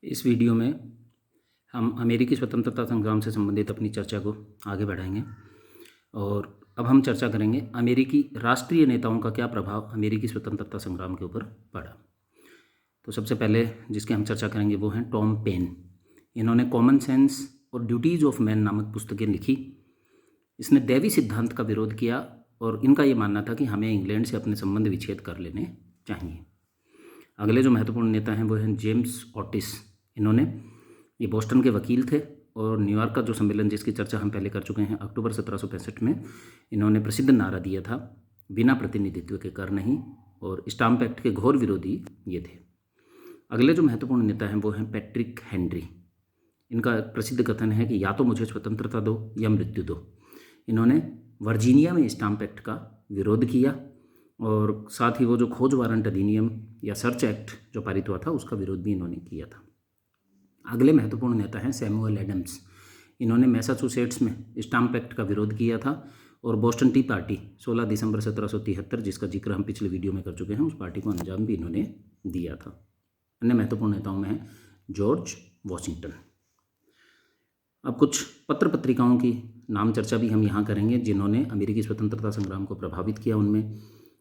इस वीडियो में हम अमेरिकी स्वतंत्रता संग्राम से संबंधित अपनी चर्चा को आगे बढ़ाएंगे और अब हम चर्चा करेंगे अमेरिकी राष्ट्रीय नेताओं का क्या प्रभाव अमेरिकी स्वतंत्रता संग्राम के ऊपर पड़ा। तो सबसे पहले जिसकी हम चर्चा करेंगे वो हैं टॉम पेन। इन्होंने कॉमन सेंस और ड्यूटीज़ ऑफ मैन नामक पुस्तकें लिखी। इसने दैवी सिद्धांत का विरोध किया और इनका ये मानना था कि हमें इंग्लैंड से अपने संबंध विच्छेद कर लेने चाहिए। अगले जो महत्वपूर्ण नेता हैं वो हैं जेम्स ऑटिस। इन्होंने ये बोस्टन के वकील थे और न्यूयॉर्क का जो सम्मेलन जिसकी चर्चा हम पहले कर चुके हैं अक्टूबर 1765 में इन्होंने प्रसिद्ध नारा दिया था, बिना प्रतिनिधित्व के कर नहीं, और स्टाम्प एक्ट के घोर विरोधी ये थे। अगले जो महत्वपूर्ण नेता हैं वो हैं पैट्रिक हेनरी। इनका प्रसिद्ध कथन है कि या तो मुझे स्वतंत्रता दो या मृत्यु दो। इन्होंने वर्जीनिया में स्टाम्प एक्ट का विरोध किया और साथ ही वो जो खोज वारंट अधिनियम या सर्च एक्ट जो पारित हुआ था उसका विरोध भी इन्होंने किया था। अगले महत्वपूर्ण नेता हैं सैमुअल एडम्स। इन्होंने मैसाचुसेट्स में स्टाम्प एक्ट का विरोध किया था और बोस्टन टी पार्टी 16 दिसंबर 1773 जिसका जिक्र हम पिछले वीडियो में कर चुके हैं उस पार्टी को अंजाम भी इन्होंने दिया था। अन्य महत्वपूर्ण नेताओं में हैं जॉर्ज वॉशिंगटन। अब कुछ पत्र पत्रिकाओं की नाम चर्चा भी हम यहाँ करेंगे जिन्होंने अमेरिकी स्वतंत्रता संग्राम को प्रभावित किया। उनमें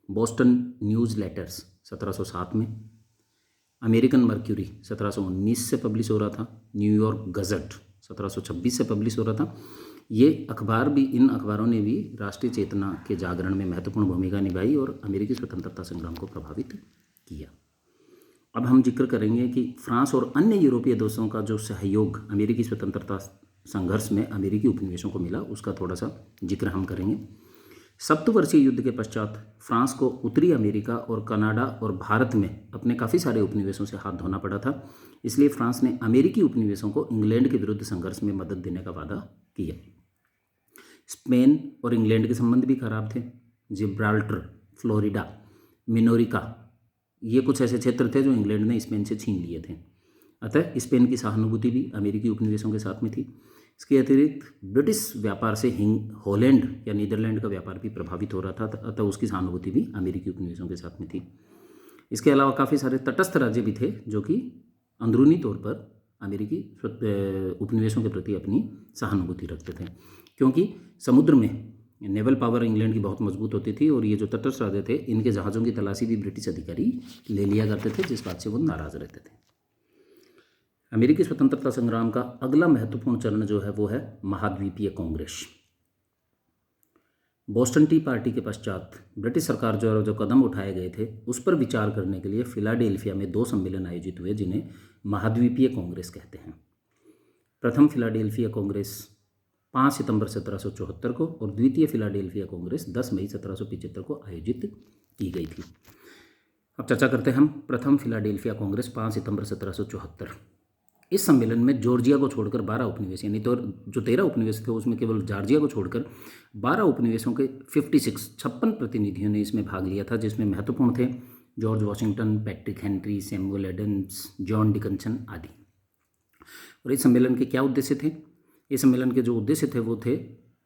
बोस्टन न्यूज़ लेटर्स 1707 में, अमेरिकन मर्क्यूरी 1719 से पब्लिश हो रहा था, न्यूयॉर्क गज़ट 1726 से पब्लिश हो रहा था। ये अखबार भी, इन अखबारों ने भी राष्ट्रीय चेतना के जागरण में महत्वपूर्ण भूमिका निभाई और अमेरिकी स्वतंत्रता संग्राम को प्रभावित किया। अब हम जिक्र करेंगे कि फ्रांस और अन्य यूरोपीय देशों का जो सहयोग अमेरिकी स्वतंत्रता संघर्ष में अमेरिकी उपनिवेशों को मिला उसका थोड़ा सा जिक्र हम करेंगे। सप्तवर्षीय युद्ध के पश्चात फ्रांस को उत्तरी अमेरिका और कनाडा और भारत में अपने काफ़ी सारे उपनिवेशों से हाथ धोना पड़ा था, इसलिए फ्रांस ने अमेरिकी उपनिवेशों को इंग्लैंड के विरुद्ध संघर्ष में मदद देने का वादा किया। स्पेन और इंग्लैंड के संबंध भी खराब थे। जिब्राल्टर, फ्लोरिडा, मिनोरिका, ये कुछ ऐसे क्षेत्र थे जो इंग्लैंड ने स्पेन से छीन लिए थे। अतः स्पेन की सहानुभूति भी अमेरिकी उपनिवेशों के साथ में थी। इसके अतिरिक्त ब्रिटिश व्यापार से हॉलैंड या नीदरलैंड का व्यापार भी प्रभावित हो रहा था, अतः उसकी सहानुभूति भी अमेरिकी उपनिवेशों के साथ में थी। इसके अलावा काफ़ी सारे तटस्थ राज्य भी थे जो कि अंदरूनी तौर पर अमेरिकी उपनिवेशों के प्रति अपनी सहानुभूति रखते थे, क्योंकि समुद्र में नेवल पावर इंग्लैंड की बहुत मजबूत होती थी और ये जो तटस्थ राज्य थे इनके जहाज़ों की तलाशी भी ब्रिटिश अधिकारी ले लिया करते थे, जिस बात से वो नाराज़ रहते थे। अमेरिकी स्वतंत्रता संग्राम का अगला महत्वपूर्ण चरण जो है वो है महाद्वीपीय कांग्रेस। बोस्टन टी पार्टी के पश्चात ब्रिटिश सरकार जो कदम उठाए गए थे उस पर विचार करने के लिए फिलाडेल्फिया में 2 सम्मेलन आयोजित हुए जिन्हें महाद्वीपीय कांग्रेस कहते हैं। प्रथम फिलाडेल्फिया कांग्रेस 5 सितंबर 1774 को और द्वितीय फिलाडेल्फिया कांग्रेस 10 मई 1775 को आयोजित की गई थी। अब चर्चा करते हैं हम प्रथम फिलाडेल्फिया कांग्रेस 5 सितंबर 1774। इस सम्मेलन में जॉर्जिया को छोड़कर 12 उपनिवेश, यानी तो जो 13 उपनिवेश थे उसमें केवल जॉर्जिया को छोड़कर 12 उपनिवेशों के 56 प्रतिनिधियों ने इसमें भाग लिया था, जिसमें महत्वपूर्ण थे George Washington, Patrick Henry, Samuel Adams, John Dickinson आदि। और इस सम्मेलन के क्या उद्देश्य थे? इस सम्मेलन के जो उद्देश्य थे वो थे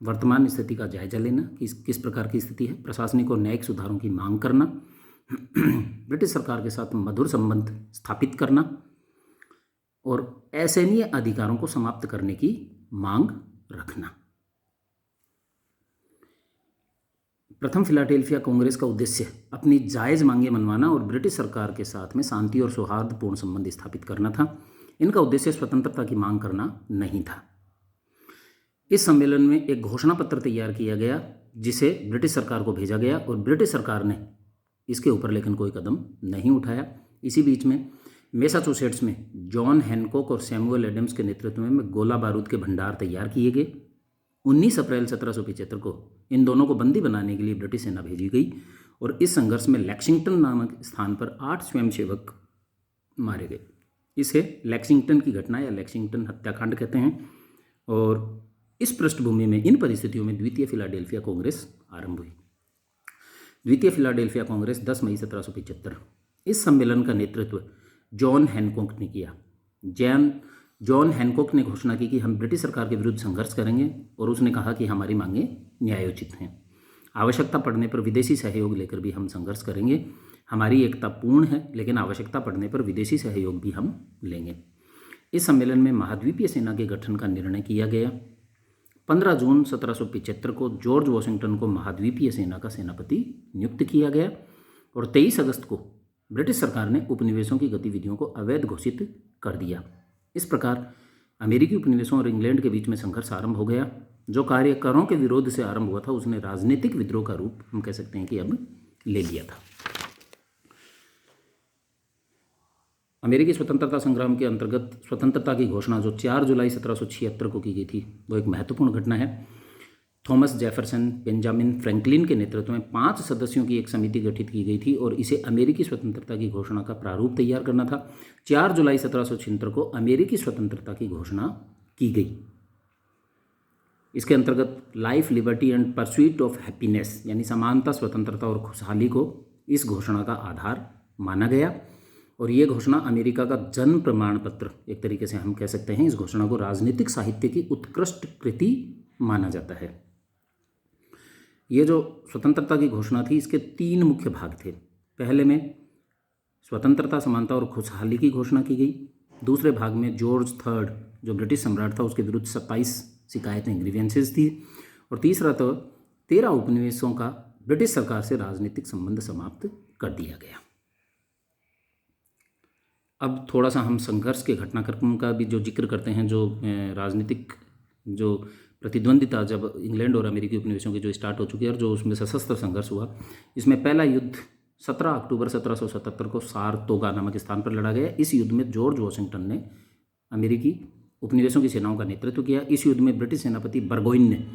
वर्तमान स्थिति का जायजा लेना कि किस प्रकार की स्थिति है, प्रशासनिक और न्यायिक सुधारों की मांग करना, ब्रिटिश सरकार के साथ मधुर संबंध स्थापित करना और असैन्य अधिकारों को समाप्त करने की मांग रखना। प्रथम फिलाडेल्फिया कांग्रेस का उद्देश्य अपनी जायज़ मांगें मनवाना और ब्रिटिश सरकार के साथ में शांति और सौहार्दपूर्ण संबंध स्थापित करना था। इनका उद्देश्य स्वतंत्रता की मांग करना नहीं था। इस सम्मेलन में एक घोषणा पत्र तैयार किया गया जिसे ब्रिटिश सरकार को भेजा गया और ब्रिटिश सरकार ने इसके ऊपर लेकिन कोई कदम नहीं उठाया। इसी बीच में मैसाचुसेट्स में जॉन हैनकॉक और सैमुअल एडम्स के नेतृत्व में गोला बारूद के भंडार तैयार किए गए। 19 अप्रैल 1775 को इन दोनों को बंदी बनाने के लिए ब्रिटिश सेना भेजी गई और इस संघर्ष में लेक्सिंगटन नामक स्थान पर 8 स्वयंसेवक मारे गए। इसे लेक्सिंगटन की घटना या लेक्सिंगटन हत्याकांड कहते हैं। और इस पृष्ठभूमि में, इन परिस्थितियों में द्वितीय फिलाडेल्फिया कांग्रेस आरंभ हुई। द्वितीय फिलाडेल्फिया कांग्रेस 10 मई 1775। इस सम्मेलन का नेतृत्व जॉन हैनकॉक ने किया। जॉन हैनकॉक ने घोषणा की कि हम ब्रिटिश सरकार के विरुद्ध संघर्ष करेंगे और उसने कहा कि हमारी मांगें न्यायोचित हैं। आवश्यकता पड़ने पर विदेशी सहयोग लेकर भी हम संघर्ष करेंगे। हमारी एकता पूर्ण है लेकिन आवश्यकता पड़ने पर विदेशी सहयोग भी हम लेंगे। इस सम्मेलन में महाद्वीपीय सेना के गठन का निर्णय किया गया। 15 जून 1775 को जॉर्ज वॉशिंगटन को महाद्वीपीय सेना का सेनापति नियुक्त किया गया और 23 अगस्त को ब्रिटिश सरकार ने उपनिवेशों की गतिविधियों को अवैध घोषित कर दिया। इस प्रकार अमेरिकी उपनिवेशों और इंग्लैंड के बीच में संघर्ष आरंभ हो गया। जो कार्य करों के विरोध से आरंभ हुआ था उसने राजनीतिक विद्रोह का रूप हम कह सकते हैं कि अब ले लिया था। अमेरिकी स्वतंत्रता संग्राम के अंतर्गत स्वतंत्रता की घोषणा जो 4 जुलाई 1776 को की गई थी वो एक महत्वपूर्ण घटना है। थॉमस जेफरसन, बेंजामिन फ्रैंकलिन के नेतृत्व में 5 सदस्यों की एक समिति गठित की गई थी और इसे अमेरिकी स्वतंत्रता की घोषणा का प्रारूप तैयार करना था। 4 जुलाई 1776 को अमेरिकी स्वतंत्रता की घोषणा की गई। इसके अंतर्गत life, liberty and pursuit of happiness यानी समानता, स्वतंत्रता और खुशहाली को इस घोषणा का आधार माना गया और ये घोषणा अमेरिका का जन्म प्रमाण पत्र एक तरीके से हम कह सकते हैं। इस घोषणा को राजनीतिक साहित्य की उत्कृष्ट कृति माना जाता है। ये जो स्वतंत्रता की घोषणा थी इसके 3 मुख्य भाग थे। पहले में स्वतंत्रता, समानता और खुशहाली की घोषणा की गई। दूसरे भाग में जॉर्ज III जो ब्रिटिश सम्राट था उसके विरुद्ध 27 शिकायतें, ग्रीवेंसेस थी और तीसरा तो 13 उपनिवेशों का ब्रिटिश सरकार से राजनीतिक संबंध समाप्त कर दिया गया। अब थोड़ा सा हम संघर्ष के घटनाक्रम का भी जो जिक्र करते हैं। जो राजनीतिक जो प्रतिद्वंदिता जब इंग्लैंड और अमेरिकी उपनिवेशों की जो स्टार्ट हो चुकी है और जो उसमें सशस्त्र संघर्ष हुआ, इसमें पहला युद्ध 17 अक्टूबर 1777 को सारतोगा नामक स्थान पर लड़ा गया। इस युद्ध में जॉर्ज वॉशिंगटन ने अमेरिकी उपनिवेशों की सेनाओं का नेतृत्व किया। इस युद्ध में ब्रिटिश सेनापति बर्गोइन ने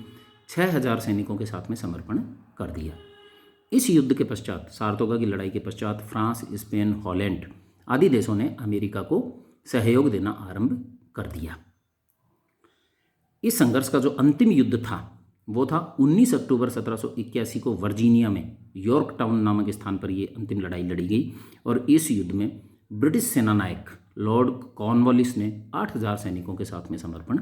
6000 सैनिकों के साथ में समर्पण कर दिया। इस युद्ध के पश्चात, सारतोगा की लड़ाई के पश्चात, फ्रांस, स्पेन, हॉलैंड आदि देशों ने अमेरिका को सहयोग देना आरंभ कर दिया। इस संघर्ष का जो अंतिम युद्ध था वो था 19 अक्टूबर 1781 को वर्जीनिया में यॉर्क टाउन नामक स्थान पर ये अंतिम लड़ाई लड़ी गई और इस युद्ध में ब्रिटिश सेनानायक लॉर्ड कॉर्नवालिस ने 8000 सैनिकों के साथ में समर्पण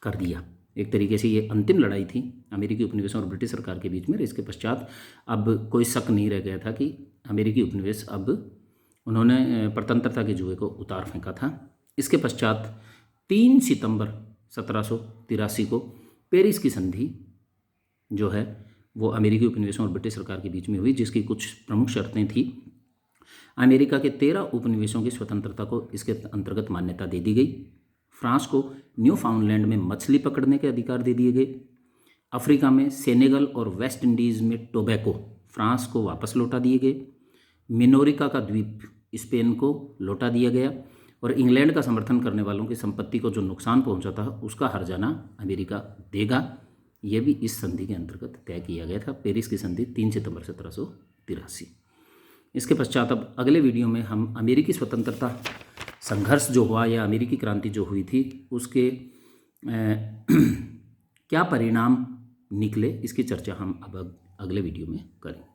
कर दिया। एक तरीके से ये अंतिम लड़ाई थी अमेरिकी उपनिवेशों और ब्रिटिश सरकार के बीच में। इसके पश्चात अब कोई शक नहीं रह गया था कि अमेरिकी उपनिवेश अब उन्होंने प्रतंत्रता के जुए को उतार फेंका था। इसके पश्चात 3 सितंबर 1783 को पेरिस की संधि जो है वो अमेरिकी उपनिवेशों और ब्रिटिश सरकार के बीच में हुई, जिसकी कुछ प्रमुख शर्तें थी। अमेरिका के 13 उपनिवेशों की स्वतंत्रता को इसके अंतर्गत मान्यता दे दी गई। फ्रांस को न्यू फाउंडलैंड में मछली पकड़ने के अधिकार दे दिए गए। अफ्रीका में सेनेगल और वेस्ट इंडीज़ में टोबैको फ्रांस को वापस लौटा दिए गए। मिनोरिका का द्वीप स्पेन को लौटा दिया गया और इंग्लैंड का समर्थन करने वालों की संपत्ति को जो नुकसान पहुंचा था उसका हर्जाना अमेरिका देगा। यह भी इस संधि के अंतर्गत तय किया गया था, पेरिस की संधि 3 सितंबर 1783। इसके पश्चात अब अगले वीडियो में हम अमेरिकी स्वतंत्रता संघर्ष जो हुआ या अमेरिकी क्रांति जो हुई थी उसके क्या परिणाम निकले, इसकी चर्चा हम अब अगले वीडियो में करेंगे।